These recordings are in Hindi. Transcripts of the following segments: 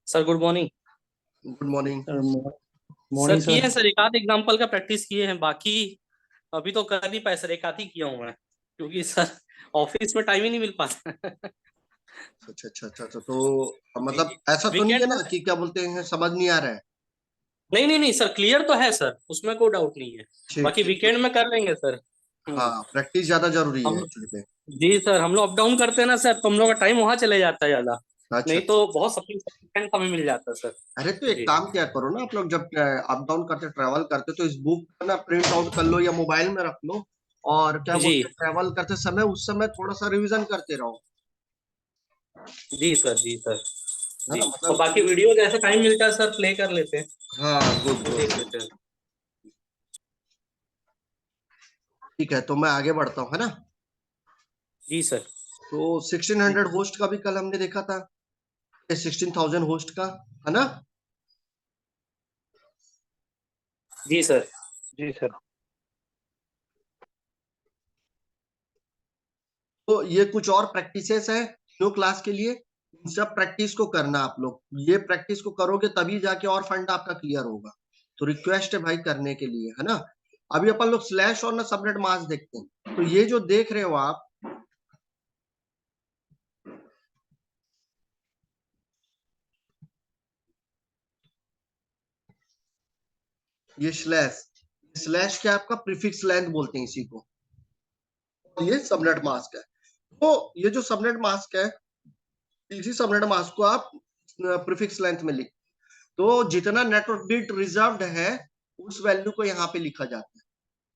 Sir good morning. Good morning. Sir morning किए सर। हैं सर, एक आध एग्जाम्पल का प्रैक्टिस किए हैं, बाकी अभी तो कर नहीं पाए सर। एक आध ही किया हूँ मैं, क्योंकि सर ऑफिस में टाइम ही नहीं मिल पाता। अच्छा अच्छा अच्छा अच्छा, तो जी मतलब जी। ऐसा तो नहीं वीकेंड है में ना कि क्या बोलते हैं समझ नहीं आ रहा है। नहीं नहीं नहीं सर, क्लियर तो है सर, उसमें कोई डाउट नहीं है। ठीक बाकी ठीक। वीकेंड में कर लेंगे सर। हाँ, प्रैक्टिस ज्यादा जरूरी है हम एक्चुअली पे। जी सर, हम लोग अप डाउन करते हैं ना सर, तो हम लोग का टाइम वहां चले जाता है ज्यादा। अच्छा नहीं अच्छा। तो बहुत सफिशिएंट हमें मिल जाता है सर। अरे तो एक जी काम क्या करो ना, आप लोग जब अप डाउन करते ट्रैवल करते तो इस बुक का ना प्रिंट आउट कर लो या मोबाइल में रख लो। और क्या जी बोलते हैं, ट्रैवल करते समय उस समय थोड़ा सा रिवीजन करते रहो। जी सर। जी सर। है जी, ना, और मतलब। बाकी वीडियो जैसे टाइम मिलता है सर, प्ले कर लेते हैं, हाँ, गुड तो गुड देख गुड। लेते हैं। ठीक है, तो मैं आगे बढ़ता हूँ, है ना। जी सर। तो 1600 होस्ट का भी कल हमने देखा था, 16,000 होस्ट का, है ना। जी सर। जी सर। तो ये कुछ और प्रैक्टिसेस है न्यू क्लास के लिए। इन सब प्रैक्टिस को करना आप लोग, ये प्रैक्टिस को करोगे तभी जाके और फंड आपका क्लियर होगा। तो रिक्वेस्ट है भाई करने के लिए, है ना। अभी अपन लोग स्लैश और ना सबनेट मास्क देखते हैं। तो ये जो देख रहे हो आप, ये स्लैश स्लैश क्या, आपका प्रीफिक्स लेंथ बोलते हैं इसी को। और ये सबनेट मास्क है। तो ये जो सबनेट मास्क है, इसी सबनेट मास्क को आप प्रीफिक्स लेंथ में लिख, तो जितना नेटवर्क बिट रिजर्व्ड है उस वैल्यू को यहाँ पे लिखा जाता है।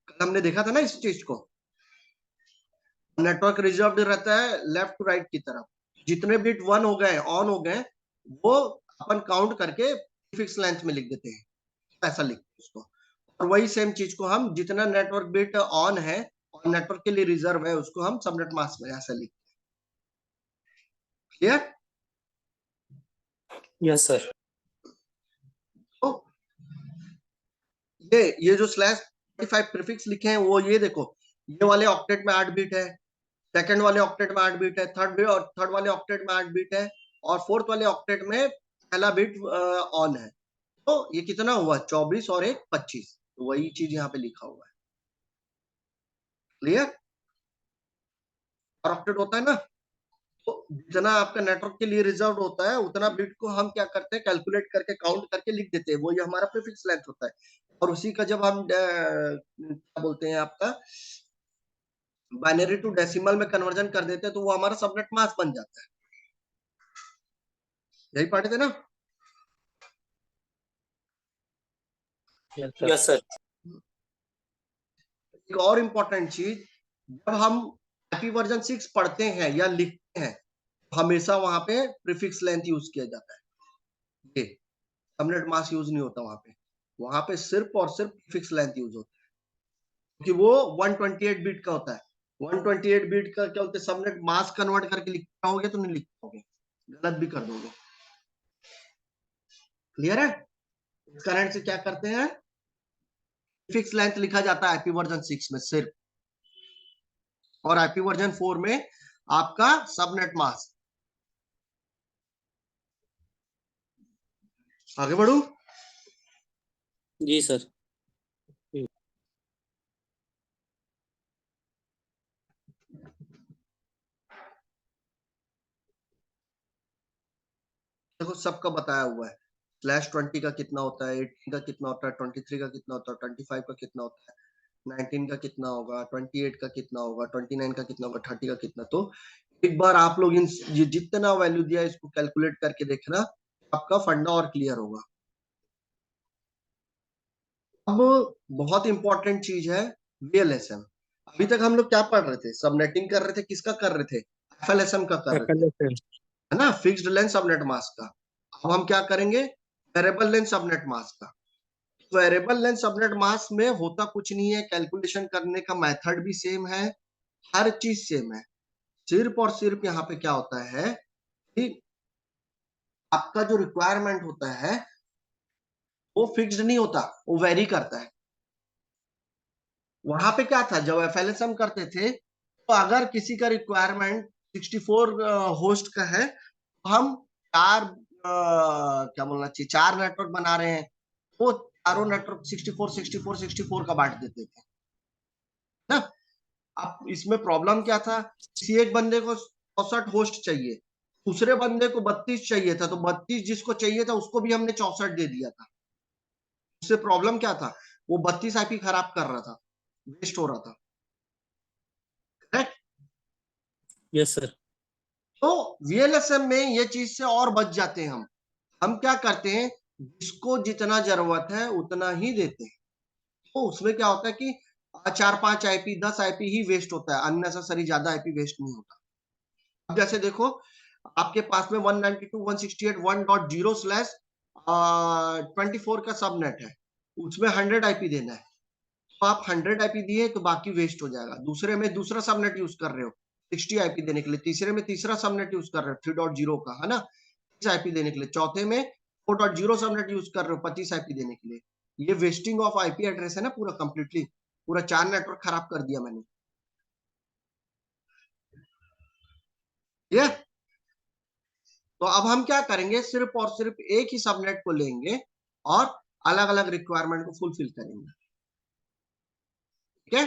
कल हमने देखा था ना इस चीज को। नेटवर्क रिजर्व्ड रहता है लेफ्ट टू राइट की तरफ। जितने बिट वन हो गए, ऑन हो गए, वो अपन काउंट करके फिक्स लेंथ में लिख देते हैं। ऐसा लिखते हैं उसको। और वही सेम चीज को हम जितना नेटवर्क बिट ऑन है और नेटवर्क के लिए रिजर्व है उसको हम सबनेट मास्क में ऐसा लिखते हैं। क्लियर। Yes sir. तो ये जो स्लैश 25 प्रीफिक्स लिखे हैं वो ये देखो, ये वाले ऑक्टेट में 8 बिट है, सेकंड वाले ऑक्टेट में 8 बिट है, थर्ड वाले ऑक्टेट में 8 बिट है, और फोर्थ वाले ऑक्टेट में पहला बिट ऑन है। तो ये कितना हुआ, 24 और एक 25। तो वही चीज यहाँ पे लिखा हुआ है। क्लियर। और ऑक्टेट होता है ना, तो जितना आपका नेटवर्क के लिए रिजर्व होता है उतना बिट को हम क्या करते हैं, कैलकुलेट करके काउंट करके लिख देते हैं। वो ये हमारा प्रीफिक्स लेंथ होता है। और उसी का जब हम क्या बोलते हैं आपका बाइनरी टू डेसिमल में कन्वर्जन कर देते हैं तो वो हमारा सबनेट मास्क बन जाता है। यही पढ़े थे ना। Yes sir. Yes sir. एक और इम्पोर्टेंट चीज, जब हम आईपी वर्जन 6 पढ़ते हैं या लिखते हैं, हमेशा वहां पे प्रीफिक्स लेंथ यूज किया जाता है। ये सबनेट मास्क यूज नहीं होता वहां पे सिर्फ और सिर्फ प्रीफिक्स लेंथ यूज होता है, क्योंकि वो 128 बिट का होता है। 128 बिट का क्या होता है, सबनेट मास्क कन्वर्ट करके लिख पाओगे तो नहीं लिख पाओगे, गलत भी कर दोगे। क्लियर है। करंट से क्या करते हैं, फिक्स लेंथ लिखा जाता है आईपी वर्जन 6 में सिर्फ, और आईपी वर्जन 4 में आपका सबनेट मास्क। आगे बढ़ू। जी सर। देखो सबका बताया हुआ है। स्लैश 20 का कितना होता है, 18 का कितना होता है, 23 का कितना होता है, 25 का कितना होता है, 19 का कितना होगा, 28 का कितना होगा, 29 का कितना होगा, 30 का कितना। तो एक बार आप लोग इन ये जितना वैल्यू दिया इसको कैलकुलेट करके देखना, आपका फंडा और क्लियर होगा। अब बहुत इंपॉर्टेंट चीज है वीएलएसएम। अभी तक हम लोग क्या पढ़ रहे थे, सबनेटिंग कर रहे थे, किसका कर रहे थे, एफएलएसएम का कर रहे थे, FLSM। है ना, फिक्स्ड लेंथ सबनेट मास्क का। अब हम क्या करेंगे, वेरिएबल लेंथ सबनेट मास्क का। वेरिएबल लेंथ सबनेट मास्क में होता कुछ नहीं है, कैलकुलेशन करने का मेथड भी सेम है, हर चीज सेम है। सिर्फ और सिर्फ यहाँ पे क्या होता है कि आपका जो रिक्वायरमेंट होता है वो फिक्स्ड नहीं होता, वो वेरी करता है। वहां पे क्या था, जब एफएलएसएम करते थे तो अगर किसी का रिक्वायरमेंट 64 होस्ट का है, तो हम 4 क्या बोलना चाहिए, 4 नेटवर्क बना रहे हैं, वो चारों नेटवर्क 64 64 64 का बांट देते थे ना। अब इसमें प्रॉब्लम क्या था, किसी एक बंदे को 64 होस्ट चाहिए, दूसरे बंदे को 32 चाहिए था, तो 32 जिसको चाहिए था उसको भी हमने 64 दे दिया था। उससे प्रॉब्लम क्या था, वो 32 आईपी खराब कर रहा था, वेस्ट हो रहा था, करेक्ट। Yes sir. तो वीएलएसएम में ये चीज से और बच जाते हैं हम क्या करते हैं, जिसको जितना जरूरत है उतना ही देते हैं। तो उसमें क्या होता है कि 4-5 आईपी 10 आईपी ही वेस्ट होता है, अननेसेसरी ज्यादा आईपी वेस्ट नहीं होता। अब जैसे देखो, आपके पास में 192.168.1.0/24 का सबनेट है, उसमें 100 आईपी देना है, तो आप 100 आईपी दिए तो बाकी वेस्ट हो जाएगा। दूसरे में दूसरा सबनेट यूज कर रहे हो 60 आईपी देने के लिए, तीसरे में तीसरा सबनेट यूज कर रहे हो 3.0 का, है ना, 30 आईपी देने के लिए, चौथे में 4.0 सबनेट यूज कर रहे हो 25 आईपी देने के लिए। ये वेस्टिंग ऑफ आईपी एड्रेस है ना, पूरा कंप्लीटली, पूरा 4 नेटवर्क खराब कर दिया मैंने, ये। तो अब हम क्या करेंगे, सिर्फ और सिर्फ एक ही सबनेट को लेंगे और अलग अलग रिक्वायरमेंट को फुलफिल करेंगे, ठीक है।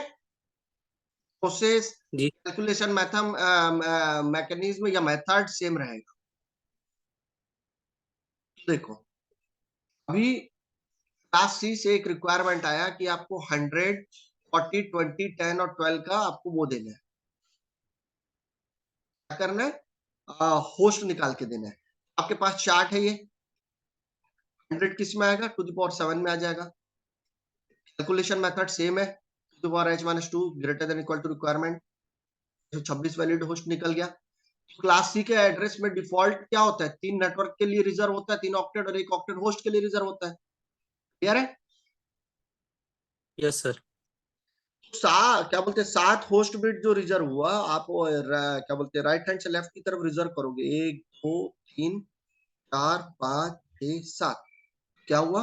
प्रोसेस, जी कैलकुलेशन मेथड, मैकेनिज्म या मेथड सेम रहेगा। देखो, अभी क्लास सी से एक रिक्वायरमेंट आया कि आपको 100, 40, 20, 10 और 12 का आपको वो देना है, क्या करना है, होस्ट निकाल के देना है। आपके पास चार्ट है, ये 100 किस में आएगा, टू द पावर 7 में आ जाएगा। कैलकुलेशन मेथड सेम है, to the power h-2 greater than equal to requirement, 26 valid host निकल गया। क्लास सी के एड्रेस में डिफॉल्ट क्या होता है, 3 नेटवर्क के लिए रिजर्व होता है, 3 ऑक्टेट, और 1 ऑक्टेट होस्ट के लिए रिजर्व होता है, क्लियर है। Yes sir. क्या बोलते हैं, 7 होस्ट बिट जो रिजर्व हुआ, आप क्या बोलते हैं, राइट हैंड से लेफ्ट की तरफ रिजर्व करोगे, 1 2 3 4 5 6 7, क्या हुआ,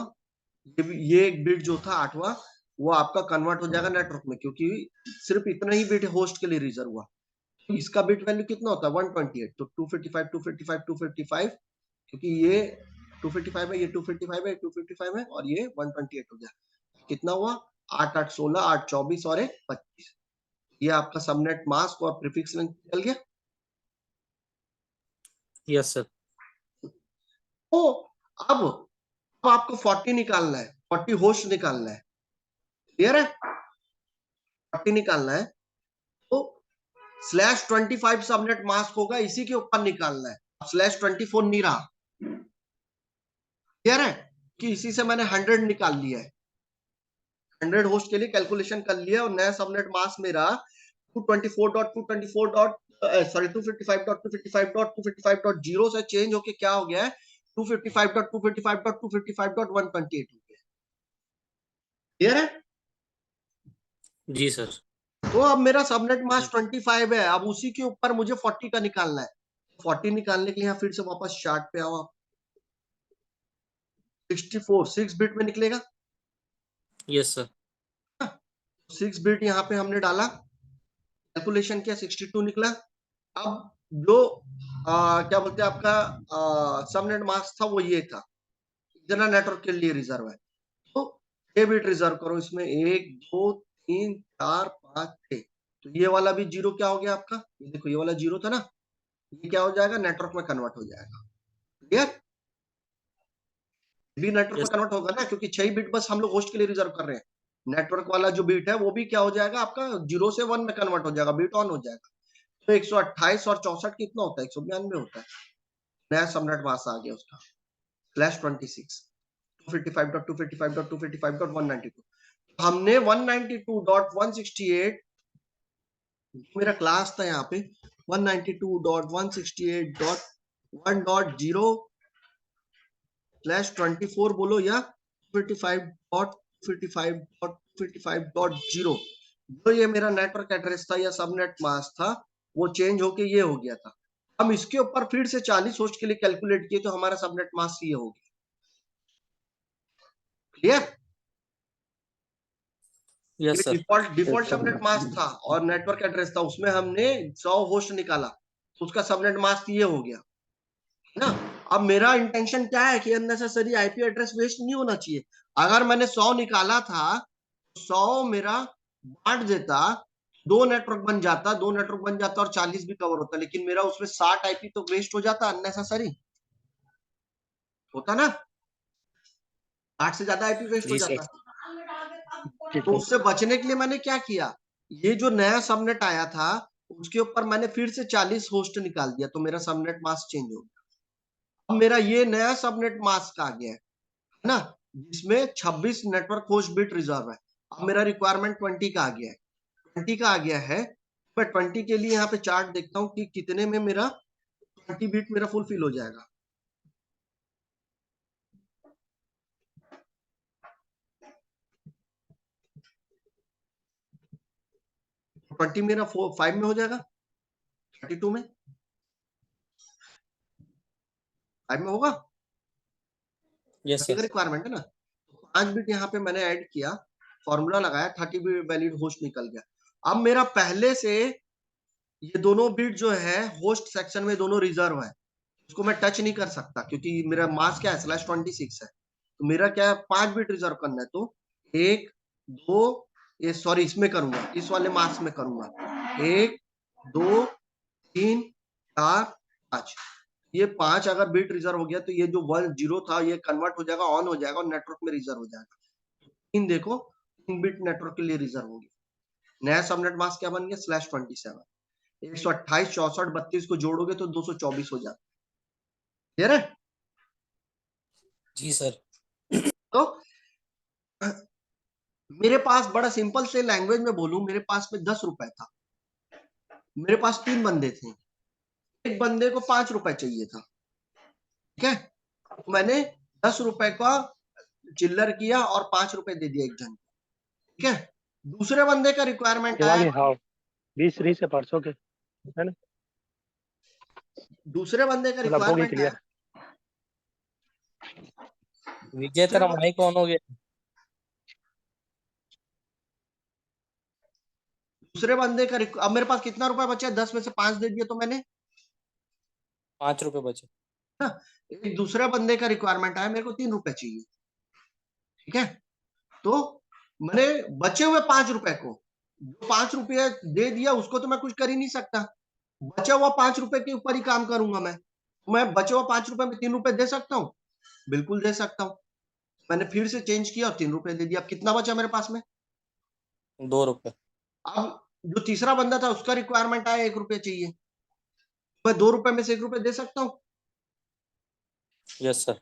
ये एक बिट जो था 8वां, वो आपका कन्वर्ट हो जाएगा नेटवर्क में, क्योंकि सिर्फ इतना ही बिट होस्ट के लिए रिजर्व हुआ। तो इसका बिट वैल्यू कितना होता है, 128, तो 255 255 255, क्योंकि ये 255 है, ये 255 है, 255 है, और ये 128 हो गया। कितना हुआ, 8 8 16 8 24 और 1 25। ये आपका सबनेट मास्क और प्रीफिक्स लेंथ निकल गया। Yes sir. तो अब आपको 40 निकालना है, 40 होस्ट निकालना है, क्लियर है। 40 निकालना है तो /25 सबनेट मास्क होगा, इसी के ऊपर निकालना है। /24 नहीं रहा, क्लियर है, कि इसी से मैंने 100 निकाल लिया है, 100 होस्ट के लिए कैलकुलेशन कर लिया, और नया सबनेट मास्क मेरा 255.255.255.255.0 से चेंज होके क्या हो गया है, 255.255.255.128 हो गया, क्लियर है। जी सर। तो अब मेरा सबनेट मास्क 25 है, अब उसी के ऊपर मुझे 40 का निकालना है। 40 निकालने के लिए यहाँ फिर से वापस चार्ट पे आओ आप, 64 6 बिट में निकलेगा, यस सर। 6 बिट यहाँ पे हमने डाला, कैलकुलेशन किया, 62 निकला। अब जो क्या बोलते हैं, आपका सबनेट मास्क था वो ये था, इतना नेटवर्क के लिए रिजर्व है, तो 6 बिट रिजर्व करो इसमें, 1 2 3 4 5 6, तो ये वाला भी जीरो क्या हो गया आपका, ये देखो ये वाला जीरो था ना, ये क्या हो जाएगा, नेटवर्क में कन्वर्ट हो जाएगा, क्लियर। भी नेटवर्क में यस कन्वर्ट होगा ना, क्योंकि 6 बिट बस हम लोग होस्ट के लिए रिजर्व कर रहे हैं। नेटवर्क वाला जो बीट है वो भी क्या हो जाएगा आपका, 0 से 1 में कन्वर्ट हो जाएगा, बीट ऑन हो जाएगा। तो 128 और 64 कितना होता है, 192 होता है, नया सबनेट मास्क आ गया उसका, /26 255.255.255.192। हमने 192.168, मेरा क्लास था यहाँ पे 192.168.1.0/24 बोलो, या 255.255.255.0, जो ये मेरा नेटवर्क एड्रेस था या सबनेट मास्क था, वो चेंज होके ये हो गया था। हम इसके ऊपर फिर से 40 होस्ट के लिए कैलकुलेट किए, तो हमारा सबनेट मास्क ये हो गया, क्लियर। ये yes sir. Default subnet mask था और नेटवर्क एड्रेस था, उसमें हमने 100 होस्ट निकाला, तो उसका सबनेट मास्क ये हो गया ना। अब मेरा इंटेंशन क्या है कि अननेसेसरी आईपी एड्रेस वेस्ट नहीं होना चाहिए। अगर मैंने 100 निकाला था, 100 मेरा बांट देता, 2 नेटवर्क बन जाता और 40 भी कवर होता, लेकिन मेरा उसमें 60 आईपी तो वेस्ट हो जाता अननेसेसरी, होता ना, 8 से ज्यादा आईपी वेस्ट हो जी सर। जाता। जी तो सर। उससे बचने के लिए मैंने क्या किया, ये जो नया सबनेट आया था उसके ऊपर मैंने फिर से 40 होस्ट निकाल दिया, तो मेरा सबनेट मास्क चेंज हो गया। अब मेरा ये नया सबनेट मास्क आ गया है ना, जिसमें 26 नेटवर्क होस्ट बिट रिजर्व है। अब मेरा रिक्वायरमेंट 20 का आ गया है, 20 का आ गया है। मैं 20 के लिए यहाँ पे चार्ट देखता हूँ कि कितने में मेरा 20 बिट मेरा फुलफिल हो जाएगा। ट्वेंटी मेरा 5 में हो जाएगा, 32 में 5 में होगा, यस सर। रिक्वायरमेंट है ना। 5 बिट यहाँ पे मैंने ऐड किया, फॉर्मूला लगाया, 30 बिट वैलिड होस्ट निकल गया। अब मेरा पहले से ये दोनों बिट जो है होस्ट सेक्शन में दोनों रिजर्व है, उसको मैं टच नहीं कर सकता क्योंकि मेरा मास क्या है /26 है। तो मेरा क्या है 5 बिट रिजर्व करना है, तो 1 2 ये सॉरी इसमें करूंगा, इस वाले मास में करूंगा, 1 2 3 4 5। ये 5 अगर बिट रिजर्व हो गया तो ये जो 1 0 था ये कन्वर्ट हो जाएगा, ऑन हो जाएगा और नेटवर्क में रिजर्व हो जाएगा। 3 देखो, 3 बिट नेटवर्क के लिए रिजर्व हो गया। नया सबनेट मास्क क्या बन गया /27। 128 64 32 को जोड़ोगे तो 224 हो जाता। क्लियर है? जी सर। तो मेरे पास बड़ा सिंपल से लैंग्वेज में बोलूं, मेरे पास में 10 रुपए था, मेरे पास 3 बंदे थे, एक बंदे को 5 रुपए चाहिए था, ठीक है, मैंने 10 रुपए का चिल्लर किया और 5 रुपए दे दिया एक जन, ठीक है। दूसरे बंदे का रिक्वायरमेंट आया, हाँ 20 से परसों के है ना, दूसरे बंदे का मतलब हो गई रिक्वायरमेंट आया, क्लियर। विजय तेरा माइक ऑन हो गया। दूसरे बंदे का अब मेरे पास कितना रुपया बचा है, 10 में से 5 दे दिया तो मैंने, 5 रुपए बचे। ना, एक दूसरे बंदे का रिक्वायरमेंट आया, मेरे को 3 रुपए चाहिए, ठीक है। तो मैंने बचे हुए 5 रुपए को, जो 5 रुपये दे दिया उसको तो मैं कुछ कर ही नहीं सकता, बचा हुआ 5 रुपए के ऊपर ही काम करूंगा मैं बचे हुआ 5 रुपए में 3 रुपए दे सकता हूँ, बिल्कुल दे सकता हूँ। मैंने फिर से चेंज किया और 3 रुपए दे दिया। अब कितना बचा मेरे पास में, 2 रुपए। अब जो तीसरा बंदा था उसका रिक्वायरमेंट आया 1 रुपया चाहिए, मैं 2 रुपए में से 1 रुपए दे सकता हूँ, यस सर।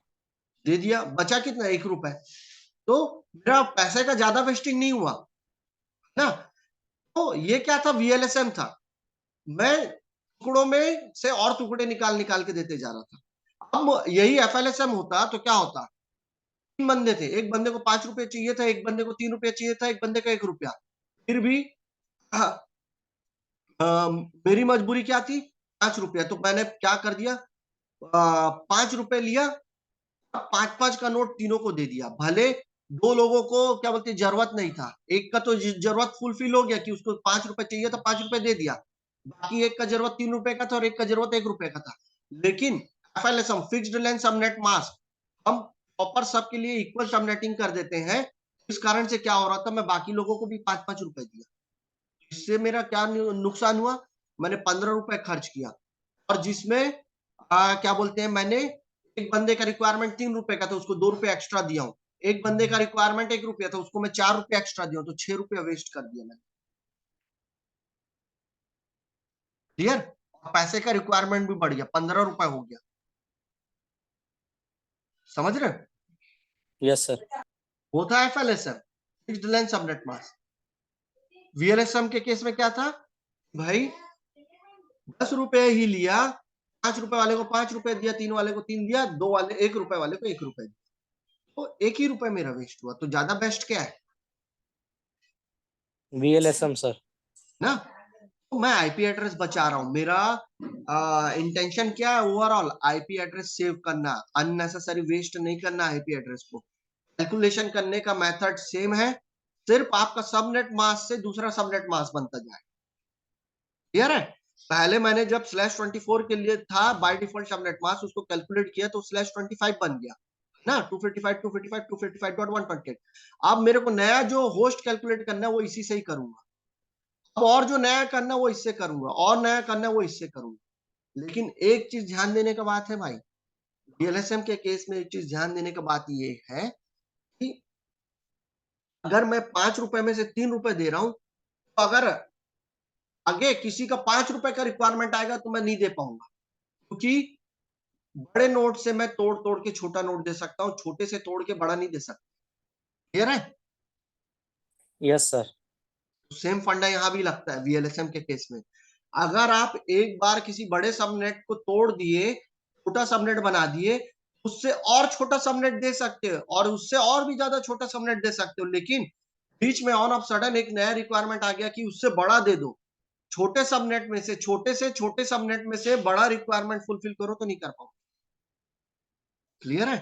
दे दिया। बचा कितना, 1 रुपए। तो मेरा पैसे का ज्यादा वेस्टिंग नहीं हुआ ना। तो ये क्या था, वीएलएसएम था, मैं टुकड़ों में से और टुकड़े निकाल निकाल के देते जा रहा था। अब यही एफएलएसएम होता तो क्या होता, 3 बंदे थे, एक बंदे को 5 रुपए चाहिए था, एक बंदे को 3 रुपया चाहिए था, एक बंदे का 1 रुपया, फिर भी मेरी मजबूरी क्या थी, 5 रुपया, तो मैंने क्या कर दिया, 5 रुपए लिया, 5 का नोट तीनों को दे दिया। भले 2 लोगों को क्या बोलते जरूरत नहीं था, एक का तो जरूरत फुलफिल हो गया कि उसको 5 रुपए चाहिए था, 5 रुपए दे दिया, बाकी एक का जरूरत 3 रुपए का था और एक का जरूरत 1 रुपए का था। लेकिन एफएलएसएम फिक्स्ड लेंथ सबनेट मास्क हम प्रॉपर सबके लिए इक्वल सबनेटिंग कर देते हैं। इस कारण से क्या हो रहा था, मैं बाकी लोगों को भी 5-5 रुपए दिया, इससे मेरा क्या नुकसान हुआ, मैंने 15 रुपए खर्च किया, और जिसमें क्या बोलते हैं, मैंने एक बंदे का रिक्वायरमेंट 3 रुपए का था, उसको 2 रुपए एक्स्ट्रा दिया हूं, एक बंदे का रिक्वायरमेंट 1 रुपया था, उसको मैं 4 रुपए एक्स्ट्रा दिया हूं, तो 6 रुपया वेस्ट कर दिया मैंने। क्लियर? पैसे का रिक्वायरमेंट भी बढ़ गया, 15 रुपए हो गया। समझ रहे? Yes sir. वो था एफएलएसएम, फिक्स्ड लेंथ सबनेट मास्क। वीएलएसएम के केस में क्या था भाई, 10 रुपए ही लिया, 5 रुपए वाले को 5 रुपए दिया, 3 वाले को 3 दिया, 2 वाले 1 रुपए वाले को 1 रुपए दिया, तो 1 ही रुपए मेरा वेस्ट हुआ। तो ज्यादा बेस्ट क्या है वीएलएसएम सर। ना, तो मैं आईपी एड्रेस बचा रहा हूं। मेरा इंटेंशन क्या है, ओवरऑल आईपी एड्रेस सेव करना, अननेसेसरी वेस्ट नहीं करना आईपी एड्रेस को। कैलकुलेशन करने का मेथड सेम है, सिर्फ आपका सबनेट मास्क से दूसरा सबनेट मास्क बनता जाए। क्लियर है? पहले मैंने जब /24 के लिए था बाय डिफॉल्ट सबनेट मास्क, उसको कैलकुलेट किया तो /25 बन गया ना, 255 255 255.128। अब मेरे को नया जो होस्ट कैलकुलेट करना है वो इसी से ही करूंगा। अब और जो नया करना है वो इससे करूंगा, और नया करना है वो इससे करूंगा। लेकिन एक चीज ध्यान देने का बात है भाई, डीएलएसएम के केस में एक चीज ध्यान देने का बात ये है कि अगर मैं 5 रुपए में से 3 रुपए दे रहा हूं, तो अगर आगे किसी का 5 रुपए का रिक्वायरमेंट आएगा तो मैं नहीं दे पाऊंगा, क्योंकि बड़े नोट से मैं तोड़ तोड़ के छोटा नोट दे सकता हूँ, छोटे से तोड़ के बड़ा नहीं दे सकता। क्लियर है? Yes sir. सेम फंडा यहाँ भी लगता है वीएलएसएम के केस में। अगर आप एक बार किसी बड़े सबनेट को तोड़ दिए, छोटा सबनेट बना दिए, उससे और छोटा सबनेट दे सकते हो और उससे और भी ज्यादा छोटा सबनेट दे सकते हो, लेकिन बीच में ऑन ऑफ सडन एक नया रिक्वायरमेंट आ गया कि उससे बड़ा दे दो, छोटे सबनेट में से छोटे सबनेट में से बड़ा रिक्वायरमेंट फुलफिल करो तो नहीं कर पाओ। क्लियर है?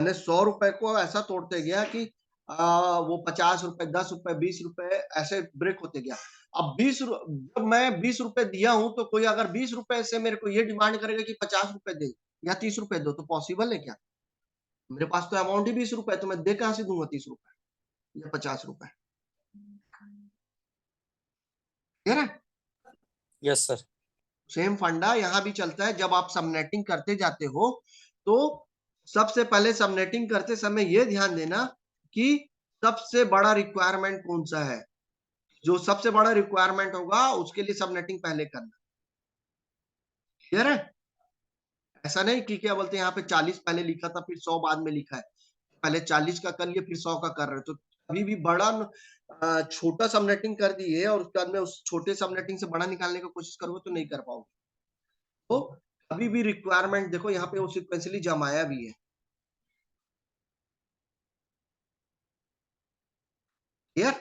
मैंने 100 रुपए को ऐसा तोड़ते गया कि वो 50 रुपए, 10 रुपए, 20 रुपए ऐसे ब्रेक होते गया। अब जब मैं 20 रुपए दिया हूं तो कोई अगर 20 रुपए से मेरे को ये डिमांड करेगा कि 50 रुपए दे या 30 रुपए दो, तो पॉसिबल है क्या? मेरे पास तो अमाउंट ही 20 रुपए, तो मैं दे कहां से दूंगा 30 रुपए या 50 रुपए? क्लियर है? Yes sir. सेम फंडा यहाँ भी चलता है। जब आप सबनेटिंग करते जाते हो तो सबसे पहले सबनेटिंग करते समय ये ध्यान देना कि सबसे बड़ा रिक्वायरमेंट कौन सा है। जो सबसे बड़ा रिक्वायरमेंट होगा उसके लिए सबनेटिंग पहले करना। क्लियर है? ऐसा नहीं कि क्या बोलते हैं यहाँ पे 40 पहले लिखा था फिर 100 बाद में लिखा है, पहले 40 का कर लिए फिर 100 का कर रहे, तो कभी भी बड़ा छोटा सबनेटिंग कर दिए और उसके बाद में उस छोटे सबनेटिंग से बड़ा निकालने का कोशिश करोगे तो नहीं कर पाओगे। तो अभी भी रिक्वायरमेंट देखो यहाँ पे वो सिक्वेंसली जमाया भी है। क्लियर?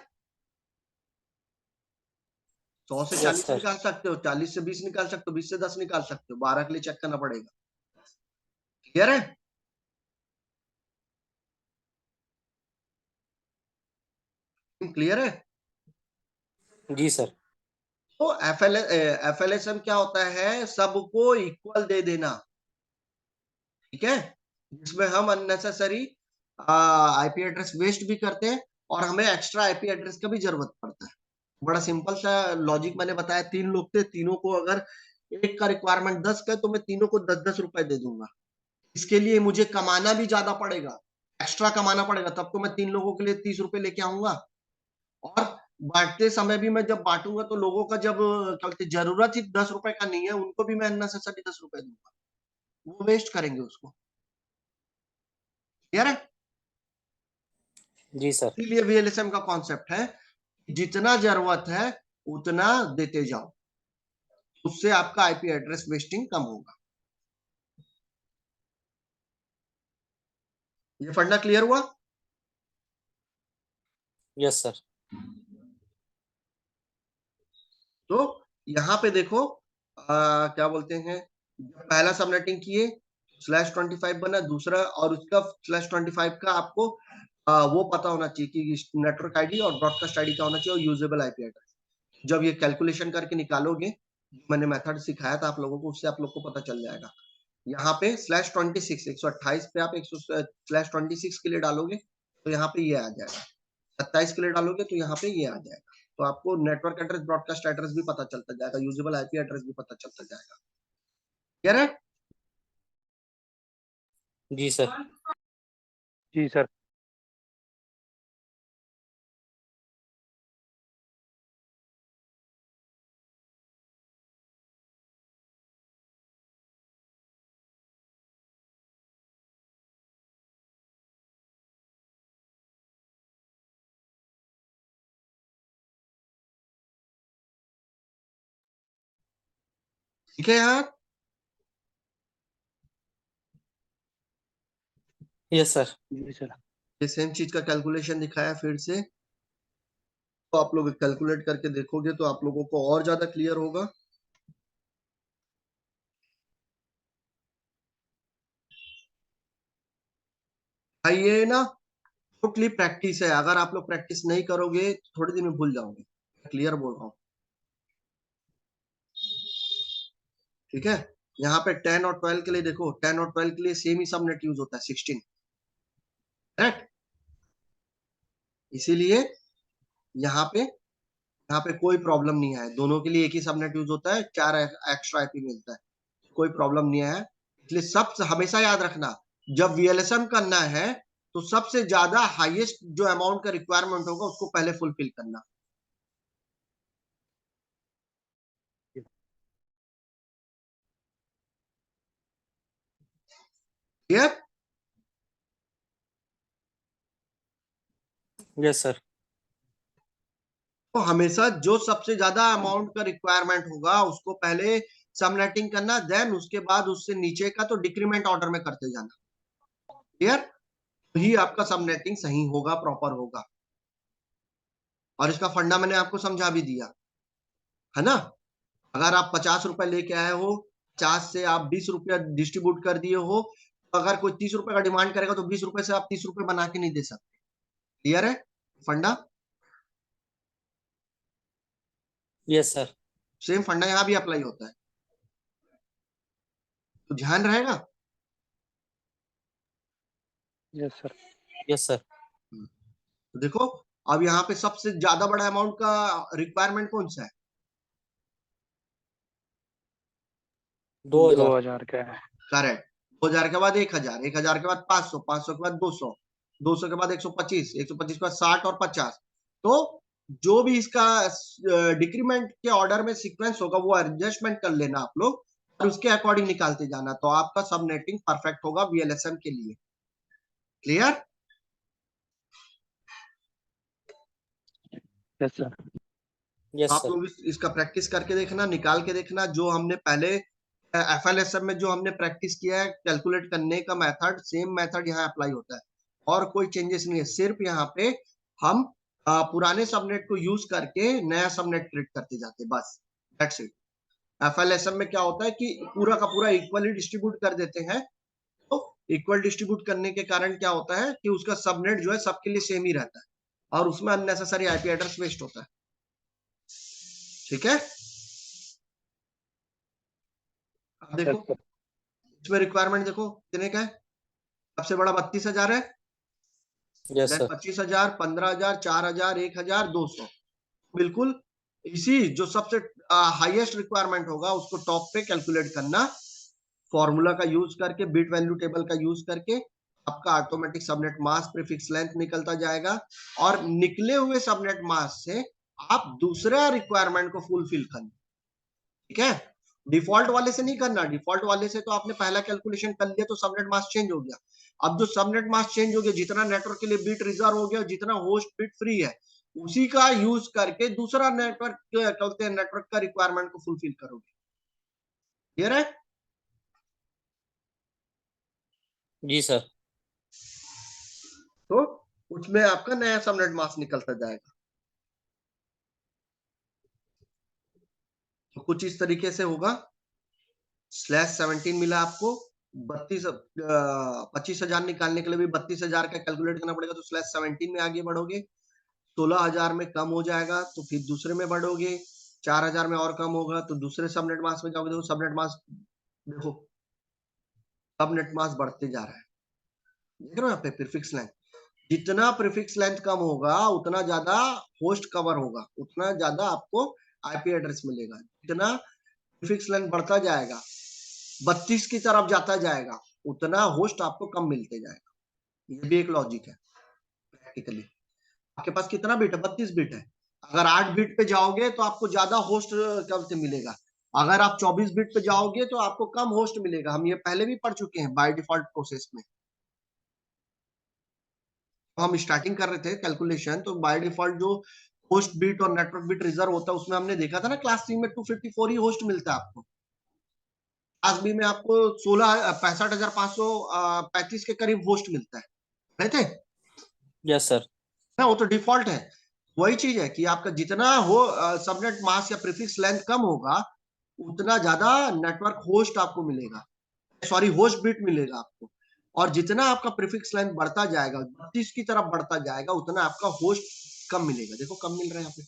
100 से यस 40 सर। निकाल सकते हो, 40 से 20 निकाल सकते हो, 20 से 10 निकाल सकते हो, 12 के लिए चेक करना पड़ेगा। क्लियर है? क्लियर है? जी सर। तो एफएलएसएम क्या होता है? सबको इक्वल दे देना। ठीक है? जिसमें हम अननेसेसरी आईपी एड्रेस वेस्ट भी करते हैं और हमें एक्स्ट्रा आईपी एड्रेस का भी जरूरत पड़ता है। बड़ा सिंपल सा लॉजिक मैंने बताया, 3 लोग थे, तीनों को अगर एक का रिक्वायरमेंट 10 का है तो मैं तीनों को 10-10 रुपए दे दूंगा। इसके लिए मुझे कमाना भी ज्यादा पड़ेगा, एक्स्ट्रा कमाना पड़ेगा, तब तो मैं 3 लोगों के लिए 30 रुपए लेके आऊंगा। और बांटते समय भी मैं जब बांटूंगा तो लोगों का जब क्या बोलते हैं, जरूरत ही 10 रुपए का नहीं है, उनको भी मैं अननेसेसरी 10 रुपए दूंगा, वो वेस्ट करेंगे उसको। क्लियर है? जी सर। इसीलिए वीएलएसएम का कॉन्सेप्ट है जितना जरूरत है उतना देते जाओ, उससे आपका आईपी एड्रेस वेस्टिंग कम होगा। ये फंडा क्लियर हुआ? Yes sir. तो यहाँ पे देखो क्या बोलते हैं, पहला सबनेटिंग किए /25 बना, दूसरा और उसका /25 का आपको वो पता होना चाहिए कि नेटवर्क आईडी और ब्रॉडकास्ट आईडी का होना चाहिए और यूजेबल आईपी एड्रेस। जब ये कैलकुलेशन करके निकालोगे, मैंने मेथड सिखाया था आप लोगों को, उससे आप लोग को पता चल जाएगा। यहाँ पे /26 128 पे आप /26 के लिए डालोगे तो यहाँ पे ये आ जाएगा, 27 के लिए डालोगे तो यहाँ पे ये आ जाएगा। तो आपको नेटवर्क एड्रेस ब्रॉडकास्ट एड्रेस भी पता चलता जाएगा, यूजेबल आईपी एड्रेस भी पता चलता जाएगा। क्लियर है? जी सर। जी सर। ठीक है यार? Yes sir. जी सर। ये सेम चीज का कैलकुलेशन दिखाया फिर से, तो आप लोग कैलकुलेट करके देखोगे तो आप लोगों को और ज्यादा क्लियर होगा। भाई ये ना टोटली प्रैक्टिस है, अगर आप लोग प्रैक्टिस नहीं करोगे तो थोड़े दिन में भूल जाओगे, क्लियर बोल रहा हूँ। ठीक है। यहाँ पे 10 और 12 के लिए देखो, 10 और 12 के लिए सेम ही सबनेट यूज होता है 16, करेक्ट। इसीलिए यहाँ पे कोई प्रॉब्लम नहीं है, दोनों के लिए एक ही सबनेट यूज होता है, 4 एक्स्ट्रा आईपी मिलता है, कोई प्रॉब्लम नहीं है। इसलिए सब हमेशा याद रखना, जब वीएलएसएम करना है तो सबसे ज्यादा हाईएस्ट जो अमाउंट का रिक्वायरमेंट होगा उसको पहले फुलफिल करना। क्लियर? Yes sir. तो हमेशा जो सबसे ज्यादा अमाउंट का रिक्वायरमेंट होगा उसको पहले सबनेटिंग करना, देन उसके बाद उससे नीचे का तो डिक्रीमेंट ऑर्डर में करते जाना। क्लियर? तो ही आपका सबनेटिंग सही होगा, प्रॉपर होगा। और इसका फंडा मैंने आपको समझा भी दिया है ना। अगर आप 50 रुपए लेके आए हो, 50 से आप 20 रुपया डिस्ट्रीब्यूट कर दिए हो, तो अगर कोई 30 रुपए का डिमांड करेगा तो 20 रुपए से आप 30 रुपए बना के नहीं दे सकते। क्लियर है फंडा? Yes sir. सेम फंडा यहाँ भी अप्लाई होता है, तो ध्यान रहेगा। Yes sir. Yes sir. तो देखो, अब यहाँ पे सबसे ज्यादा बड़ा अमाउंट का रिक्वायरमेंट कौन सा है? 2000। 2000 का है। करेक्ट। 2000 के बाद 1000, 1000 के बाद 500, 500 के बाद 200, 200 के बाद 125, 125 के बाद 60 और 50। तो जो भी इसका डिक्रीमेंट के ऑर्डर में सीक्वेंस होगा वो एडजस्टमेंट कर लेना आप लोग, और उसके अकॉर्डिंग निकालते जाना, तो आपका सब नेटिंग परफेक्ट होगा वीएलएसएम के लिए। क्लियर? Yes sir. यस आप सर। लोग इसका प्रैक्टिस करके देखना, निकाल के देखना, जो हमने पहले एफएलएसएम में जो हमने प्रैक्टिस किया है कैलकुलेट करने का मेथड, सेम मेथड यहाँ अप्लाई होता है, और कोई चेंजेस नहीं है। सिर्फ यहाँ पे हम पुराने सबनेट को यूज करके नया सबनेट क्रिएट करते जाते हैं, बस दैट्स इट। एफएलएसएम में क्या होता है कि पूरा का पूरा इक्वली डिस्ट्रीब्यूट कर देते हैं, तो इक्वल डिस्ट्रीब्यूट करने के कारण क्या होता है कि उसका सबनेट जो है सबके लिए सेम ही रहता है, और उसमें अननेसेसरी आईपी एड्रेस वेस्ट होता है। ठीक है। अब यस देखो, सर। इसमें रिक्वायरमेंट देखो कितने का है। सबसे बड़ा 32,000 है, यस देन सर। 25,000, 15,000, 4,000, 1,000, 200। बिल्कुल इसी जो सबसे हाईएस्ट रिक्वायरमेंट होगा उसको टॉप पे कैलकुलेट करना, फॉर्मूला का यूज करके, बिट वैल्यू टेबल का यूज करके आपका automatic subnet mask prefix length निकलता जाएगा, और निकले हुए सबनेट मास्क से आप दूसरा रिक्वायरमेंट को फुलफिल करना। ठीक है। डिफॉल्ट वाले से नहीं करना, डिफॉल्ट वाले से तो आपने पहला कैलकुलेशन कर लिया तो सबनेट मास्क चेंज हो गया। अब जो सबनेट मास्क चेंज हो गया, जितना नेटवर्क के लिए बिट रिजर्व हो गया, जितना होस्ट बिट फ्री है, उसी का यूज करके दूसरा नेटवर्क कहते हैं नेटवर्क का रिक्वायरमेंट को फुलफिल करोगे। क्लियर है? जी सर। तो उसमें आपका नया सबनेट मास्क निकलता जाएगा। तो कुछ इस तरीके से होगा। /17 मिला आपको, 25,000 निकालने के लिए भी 32,000 का कैलकुलेट करना पड़ेगा, तो /17 में आगे बढ़ोगे, 16,000 में कम हो जाएगा तो फिर दूसरे में बढ़ोगे, 4,000 में और कम होगा तो दूसरे सबनेट मास्क में जाओगे। देखो सबनेट मास्क, देखो सबनेट मास्क बढ़ते जा रहा है, देख रहे हो यहाँ पे प्रीफिक्स लेंथ। जितना प्रीफिक्स लेंथ कम होगा उतना ज्यादा होस्ट कवर होगा, उतना ज्यादा आपको आईपी एड्रेस मिलेगा। जितना प्रीफिक्स लेंथ बढ़ता जाएगा, 32 की तरफ जाता जाएगा, उतना होस्ट आपको कम मिलते जाएगा। ये भी एक लॉजिक है प्रैक्टिकली। आपके पास कितना बिट है? 32 बिट है। अगर 8 बिट पे जाओगे तो आपको ज्यादा होस्ट कब से मिलेगा, अगर आप 24 बिट पे जाओगे तो आपको कम होस्ट मिलेगा। हम ये पहले भी पढ़ चुके हैं बाय डिफॉल्ट प्रोसेस में। हम स्टार्टिंग कर रहे थे कैलकुलेशन, तो बाय डिफॉल्ट जो होस्ट बिट और नेटवर्क बिट रिजर्व होता है उसमें हमने देखा था ना क्लास 3 में 254 ही होस्ट मिलता है आपको। क्लास बी में आपको 65,535 के करीब होस्ट मिलता है, रहते। Yes sir. ना वो तो डिफॉल्ट है। वही चीज है कि आपका जितना हो सबनेट मास्क या प्रीफिक्स लेंथ कम होगा, उतना ज्यादा नेटवर्क होस्ट आपको मिलेगा, सॉरी होस्ट बिट मिलेगा आपको। और जितना आपका प्रीफिक्स लेंथ बढ़ता जाएगा, 32 की तरफ बढ़ता जाएगा, उतना आपका होस्ट कम मिलेगा। देखो कम मिल रहा है यहाँ पे।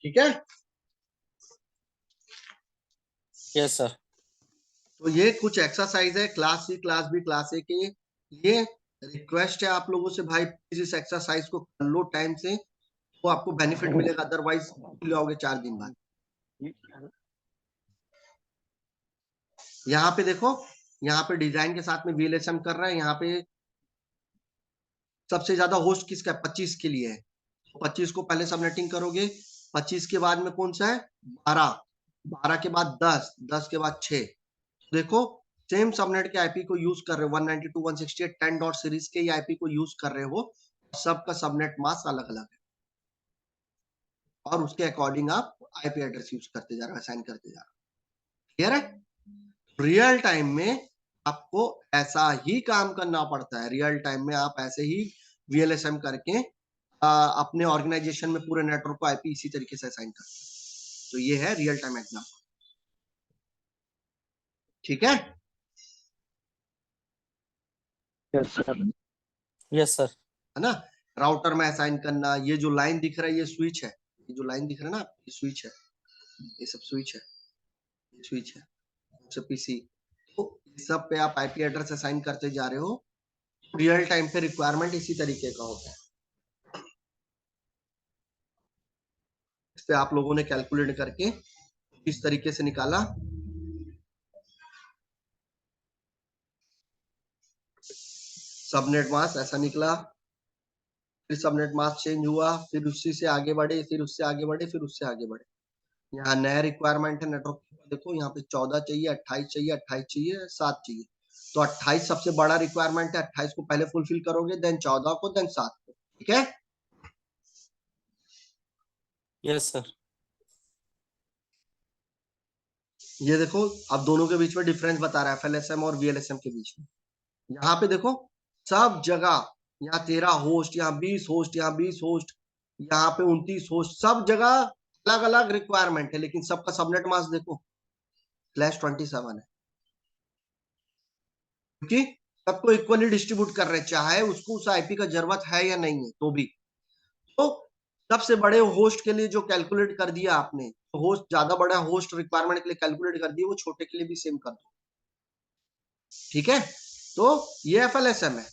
ठीक है। Yes sir. तो ये कुछ एक्सरसाइज है class C class B class A के लिए। रिक्वेस्ट है आप लोगों से भाई प्लीज इस एक्सरसाइज को कर लो टाइम से, तो आपको बेनिफिट मिलेगा, अदरवाइज भूल जाओगे 4 दिन बाद। यहाँ पे देखो, यहाँ पे डिजाइन के साथ में वीएलएसएम कर रहा है। यहाँ पे सबसे ज्यादा होस्ट किसका है? 25 के लिए है। 25 को पहले सबनेटिंग करोगे, 25 के बाद में कौन सा है? 12, 12 के बाद 10, 10 के बाद 6। देखो सेम सबनेट के आईपी को यूज कर रहे हो, 192.168 10 डॉट सीरीज के आईपी को यूज कर रहे हो, सबका सबनेट मास्क अलग अलग है, और उसके अकॉर्डिंग आप आईपी एड्रेस यूज करते जा रहे हो, असाइन करते जा रहे हो। क्लियर है? रियल टाइम में आपको ऐसा ही काम करना पड़ता है। रियल टाइम में आप ऐसे ही वीएलएसएम करके अपने ऑर्गेनाइजेशन में पूरे नेटवर्क को आईपी इसी तरीके से असाइन करते हैं। तो ये है रियल टाइम एग्जाम्पल। ठीक है। Yes sir. Yes sir. है ना? राउटर में असाइन करना, ये जो लाइन दिख रहा है ये स्विच है, ये जो लाइन दिख रहा है ना ये स्विच है, ये सब स्विच है, ये स्विच है, सब पीसी। तो इस सब पे आप आईपी एड्रेस असाइन करते जा रहे हो। रियल टाइम पे रिक्वायरमेंट इसी तरीके का होता है। इस पे आप लोगों ने कैलकुलेट करके इस तरीके से निकाला। सबनेट मास्क ऐसा निकला, फिर सबनेट मास्क चेंज हुआ, फिर उसी से आगे बढ़े, फिर उससे आगे बढ़े, फिर उससे आगे बढ़े। यहाँ नया रिक्वायरमेंट है नेटवर्क, देखो यहाँ पे 14 चाहिए, 28 चाहिए, 28 चाहिए, 7 चाहिए। तो 28 सबसे बड़ा रिक्वायरमेंट है, 28 को पहले फुलफिल करोगे, देन 14 को, देन 7 को। ठीक है। Yes sir. ये देखो अब दोनों के बीच में डिफरेंस बता रहा है, एफएलएसएम और वीएलएसएम के बीच में। यहाँ पे देखो सब जगह, यहाँ 13 होस्ट, यहाँ 20 होस्ट, यहाँ 20 होस्ट, यहाँ पे 29 होस्ट, सब जगह अलग अलग रिक्वायरमेंट है, लेकिन सबका सबनेट मास्क देखो /27 है, क्योंकि सबको इक्वली डिस्ट्रीब्यूट कर रहे हैं, चाहे उसको उस आईपी का जरूरत है या नहीं है तो भी। तो सबसे बड़े होस्ट के लिए जो कैलकुलेट कर दिया आपने, तो होस्ट ज्यादा बड़ा होस्ट रिक्वायरमेंट के लिए कैलकुलेट कर दिया, वो छोटे के लिए भी सेम कर दो। ठीक है। तो ये एफएलएसएम है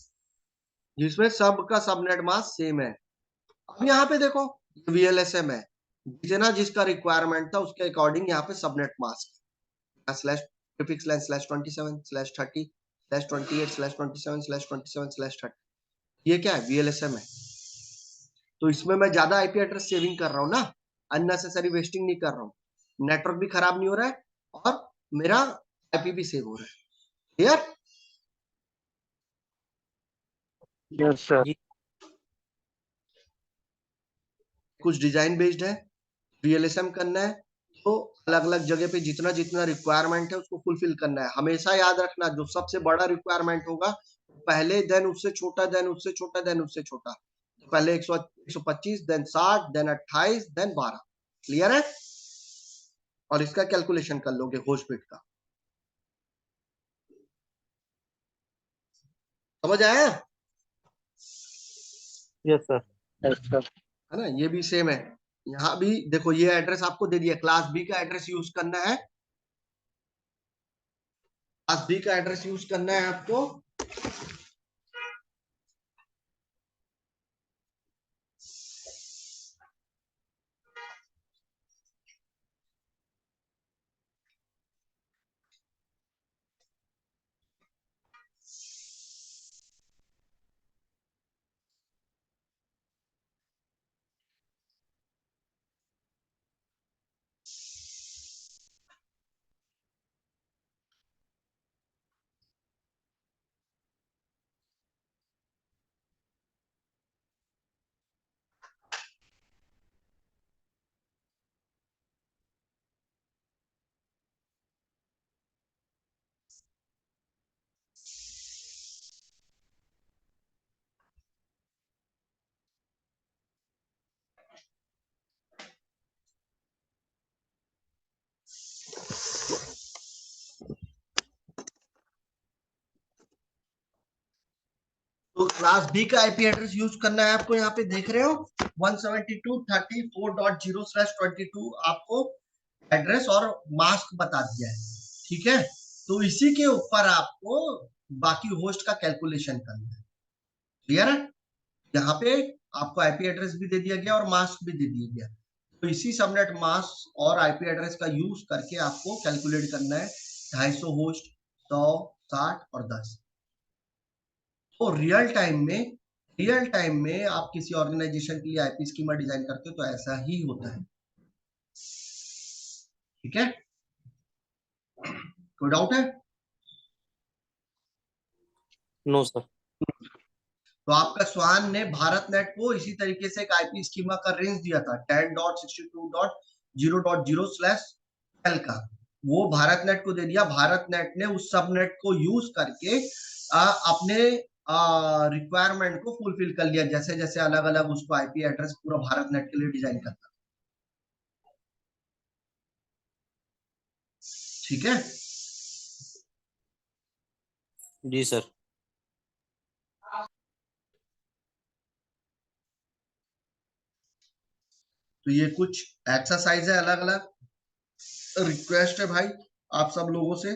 जिसमें सबका सबनेट मास्क सेम है। अब यहाँ पे देखो वीएलएसएम है, जितना जिसका रिक्वायरमेंट था उसके अकॉर्डिंग यहाँ पे subnet mask slash prefix line /27/30/28/27/27/30। ये क्या है? वीएलएसएम है। तो इसमें मैं ज्यादा आईपी एड्रेस सेविंग कर रहा हूँ ना, अननेसेसरी वेस्टिंग नहीं कर रहा हूँ, नेटवर्क भी खराब नहीं हो रहा है और मेरा आईपी भी सेव हो रहा है। क्लियर? Yes sir. कुछ डिजाइन बेस्ड है, वीएलएसएम करना है, तो अलग अलग जगह पे जितना जितना रिक्वायरमेंट है उसको फुलफिल करना है। हमेशा याद रखना जो सबसे बड़ा रिक्वायरमेंट होगा पहले, देन उससे छोटा, देन उससे छोटा, देन उससे छोटा। पहले 125, देन 60, देन 28, देन 12। क्लियर है? और इसका कैलकुलेशन कर लोगे होस्ट बिट का। समझ आया? Yes sir. Yes sir. है ना? ये भी सेम है। यहाँ भी देखो ये एड्रेस आपको दे दिया, क्लास बी का एड्रेस यूज करना है, क्लास बी का एड्रेस यूज करना है आपको। क्लास बी का आईपी एड्रेस यूज करना है आपको। यहाँ पे देख रहे हो 172.34.0/22 आपको एड्रेस और मास्क बता दिया है, ठीक है। तो इसी के ऊपर आपको बाकी होस्ट का कैलकुलेशन करना है, क्लियर है। यहाँ पे आपको आईपी एड्रेस भी दे दिया गया और मास्क भी दे दिया गया, तो इसी सबनेट मास्क और आईपी एड्रेस का यूज करके आपको कैलकुलेट करना है 250 होस्ट, 100, 60 और 10। तो रियल टाइम में आप किसी ऑर्गेनाइजेशन के लिए आईपी स्कीमा डिजाइन करते हो तो ऐसा ही होता है, ठीक है। कोई डाउट है? No sir. तो आपका स्वान ने भारत नेट को इसी तरीके से एक आईपी स्कीमा का रेंज दिया था 10.62.0.0/12 का, वो भारत नेट को दे दिया। भारत नेट ने उस सबनेट को यूज करके अपने रिक्वायरमेंट को फुलफिल कर लिया, जैसे जैसे अलग अलग उसको आईपी एड्रेस पूरा भारत नेट के लिए डिजाइन करता, ठीक है। जी सर। तो ये कुछ एक्सरसाइज है, अलग अलग रिक्वेस्ट है भाई आप सब लोगों से,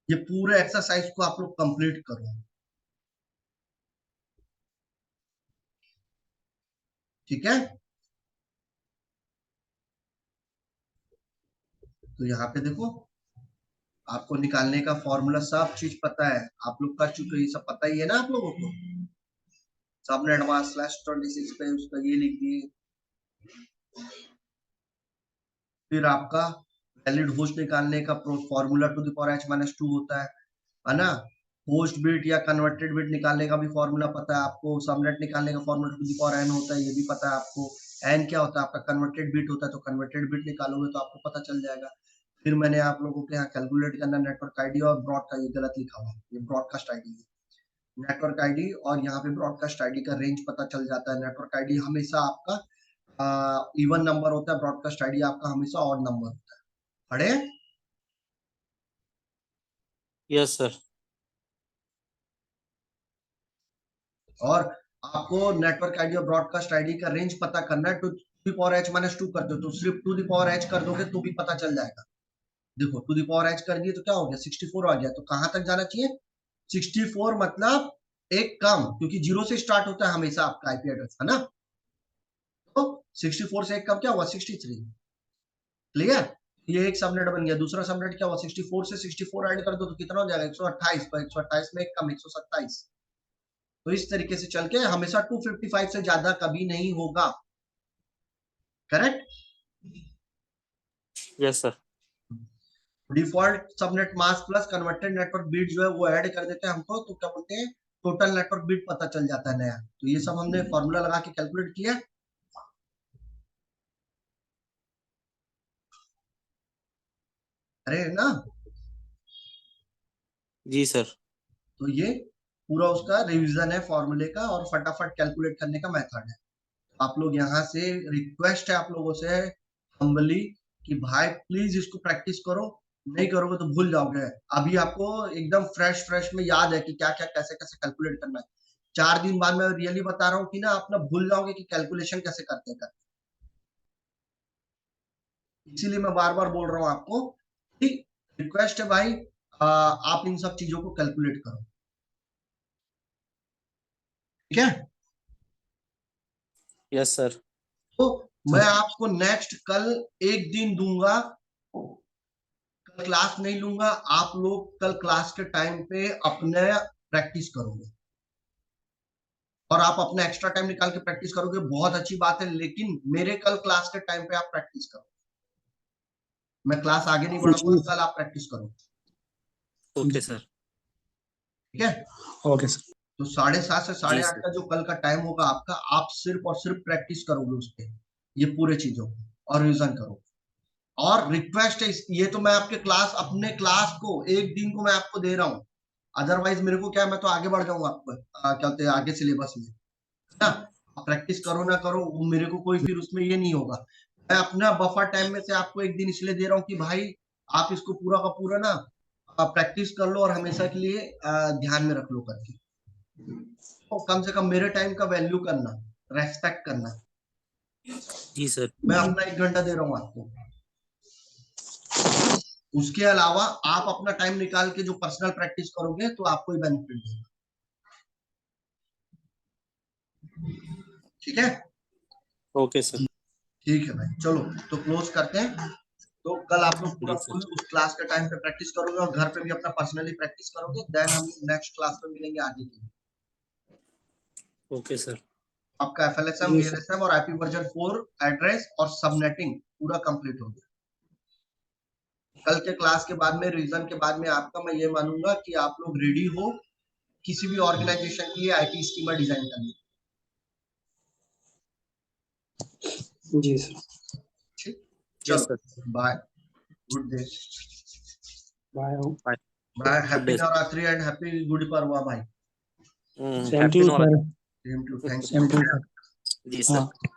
ये पूरे एक्सरसाइज को आप लोग कंप्लीट करो, ठीक है। तो यहाँ पे देखो आपको निकालने का फॉर्मूला सब चीज पता है, आप लोग कर चुके, ये सब पता ही है ना आप लोगों को। सबनेट मास्क /26 पे उसका ये लिख दिए, फिर आपका वैलिड होस्ट निकालने का formula to the power h-2 होता है ना। होस्ट बिट या कन्वर्टेड बिट निकालने का भी फॉर्मूला पता है आपको। सबनेट निकालने का formula to the power n होता है, ये भी पता है आपको। n क्या होता है आपका? कन्वर्टेड बिट होता है, तो कन्वर्टेड बिट निकालोगे तो आपको पता चल जाएगा। फिर मैंने आप लोगों के यहाँ कैलकुलेट करना नेटवर्क आईडी और ब्रॉड का, ये गलत लिखा हुआ है, ये ब्रॉडकास्ट आईडी है। नेटवर्क आईडी और यहाँ पे ब्रॉडकास्ट आईडी का रेंज पता चल जाता है। नेटवर्क आईडी हमेशा आपका इवन नंबर होता है, ब्रॉडकास्ट आईडी आपका हमेशा ऑड नंबर होता है। पढ़े? Yes sir. और आपको नेटवर्क आईडी और ब्रॉडकास्ट आईडी का रेंज पता करना है, टू दी पावर h-2 कर दो तो सिर्फ टू दी पावर h कर दोगे तो भी पता चल जाएगा। देखो टू दी पावर h कर दिए तो क्या हो गया, 64 आ गया। तो कहां तक जाना चाहिए? 64 मतलब एक कम, क्योंकि 0 से स्टार्ट होता है हमेशा आपका आईपी एड्रेस, है ना। तो 64 से एक कम क्या हुआ, 63। क्लियर? ये एक सबनेट बन गया। दूसरा सबनेट क्या हुआ, 64 से 64 ऐड कर दो तो कितना हो जाएगा, 128। तो 128 में एक कम, 127। तो इस तरीके से चल के हमेशा 255 से ज्यादा कभी नहीं होगा, correct. Yes sir. Default subnet mask plus converted network bit जो है वो ऐड कर देते हैं हमको, तो क्या बोलते हैं, टोटल नेटवर्क बिट पता चल जाता है नया। तो ये सब हमने फॉर्मूला लगा के कैलकुलेट किया। अरे ना, जी सर। तो ये पूरा उसका रिवीजन है फॉर्मूले का और फटाफट कैलकुलेट करने का मेथड है। आप लोग यहाँ से रिक्वेस्ट है आप लोगों से हम्बली कि भाई प्लीज इसको प्रैक्टिस करो, नहीं करोगे तो भूल जाओगे। अभी आपको एकदम फ्रेश में याद है कि क्या क्या कैसे कैसे कैलकुलेट करना है। 4 दिन बाद मैं रियली बता रहा हूँ कि ना आप ना भूल जाओगे कि कैलकुलेशन कैसे करते हैं। इसीलिए मैं बार बार बोल रहा हूँ आपको कि रिक्वेस्ट है भाई, आप इन सब चीजों को कैलकुलेट करो, ठीक है। Yes sir. तो मैं आपको नेक्स्ट कल एक दिन दूंगा, कल क्लास नहीं लूंगा। आप लोग कल क्लास के टाइम पे अपने प्रैक्टिस करोगे और आप अपना एक्स्ट्रा टाइम निकाल के प्रैक्टिस करोगे, बहुत अच्छी बात है। लेकिन मेरे कल क्लास के टाइम पे आप प्रैक्टिस करो, मैं क्लास आगे नहीं बढ़ाऊंगा, कल आप प्रैक्टिस करो, ओके सर। ठीक है। Okay sir. तो 7:30 से जी 8:30 सर। का जो कल का टाइम होगा आपका, आप सिर्फ और सिर्फ प्रैक्टिस करोगे उस पे, ये पूरे चीजों को और रिविजन करो। और रिक्वेस्ट है, ये तो मैं आपके क्लास, अपने क्लास को एक दिन को मैं आपको दे रहा हूँ। अदरवाइज मेरे को क्या है, मैं तो आगे बढ़ जाऊंगा आपको क्या कहते हैं आगे सिलेबस में, है ना। प्रैक्टिस करो ना करो मेरे को कोई फिर उसमें ये नहीं होगा। मैं अपना बफर टाइम में से आपको एक दिन इसलिए दे रहा हूँ कि भाई आप इसको पूरा का पूरा ना आप प्रैक्टिस कर लो और हमेशा के लिए ध्यान में रख लो करके। तो कम से कम मेरे टाइम का वैल्यू करना, रेस्पेक्ट करना। जी सर। मैं अपना 1 घंटा दे रहा हूँ आपको, उसके अलावा आप अपना टाइम निकाल के जो पर्सनल प्रैक्टिस करोगे तो आपको ही बेनिफिट देगा। ठीक है, ओके सर। ठीक है भाई, चलो तो क्लोज करते हैं। तो कल आप लोग पूरा जी सर। फुल उस क्लास के टाइम पे प्रैक्टिस करोगे और घर पे भी अपना पर्सनली प्रैक्टिस करोगे, देन हम नेक्स्ट क्लास में मिलेंगे आगे की। Okay sir. आपका एफएलएसएम, वीएलएसएम और आईपी वर्जन 4 एड्रेस और सबनेटिंग पूरा कंप्लीट हो गया। कल के क्लास के बाद में, रिवीजन के बाद में आपका, मैं ये मानूंगा कि आप लोग रेडी हो किसी भी ऑर्गेनाइजेशन के लिए आईटी स्कीमा डिजाइन करने। जी सर। ठीक, यस चलो sir. Bye, good day, bye. Bye, good happy day. Navratri and happy Gudi Padwa भाई। Same to happy you Navratri. Sir. Same to, thank you. Same to sir. जी हाँ। सर।